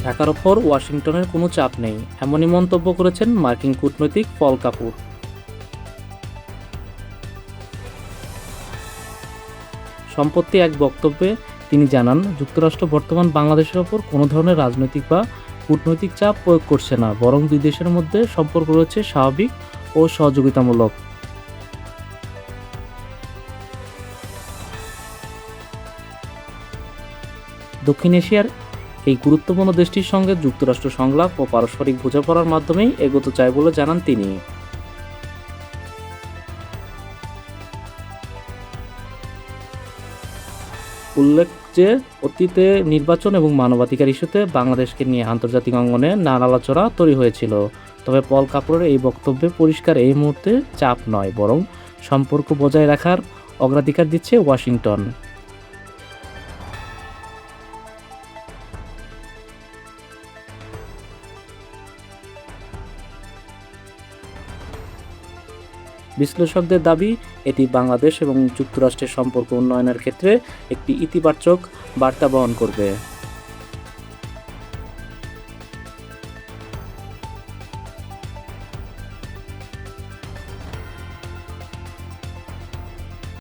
ঢাকার ওপর ওয়াশিংটনের কোনো চাপ নেই, এমনই মন্তব্য করেছেন মার্কিন কূটনৈতিক পল কাপুর। সম্প্রতি এক বক্তব্যে তিনি জানান, যুক্তরাষ্ট্র বর্তমান বাংলাদেশের ওপর কোনো ধরনের রাজনৈতিক বা কূটনৈতিক চাপ প্রয়োগ করছে না, বরং দুই দেশের মধ্যে সম্পর্ক রয়েছে স্বাভাবিক ও সহযোগিতামূলক। দক্ষিণ এশিয়ার এই গুরুত্বপূর্ণ দেশটির সঙ্গে যুক্তরাষ্ট্র সংলাপ ও পারস্পরিক বোঝাপড়ার মাধ্যমেই এগোতে চায় বলে জানান তিনি। উল্লেখ যে অতীতে নির্বাচন এবং মানবাধিকার ইস্যুতে বাংলাদেশকে নিয়ে আন্তর্জাতিক অঙ্গনে নানা আলোচনা তৈরি হয়েছিল। তবে পল কাপুরের এই বক্তব্যে পরিষ্কার এই মুহূর্তে চাপ নয়, বরং সম্পর্ক বজায় রাখার অগ্রাধিকার দিচ্ছে ওয়াশিংটন। বিশ্লেষকদের দাবি, এটি বাংলাদেশ এবং যুক্তরাষ্ট্রের সম্পর্ক উন্নয়নের ক্ষেত্রে একটি ইতিবাচক বার্তা বহন করবে।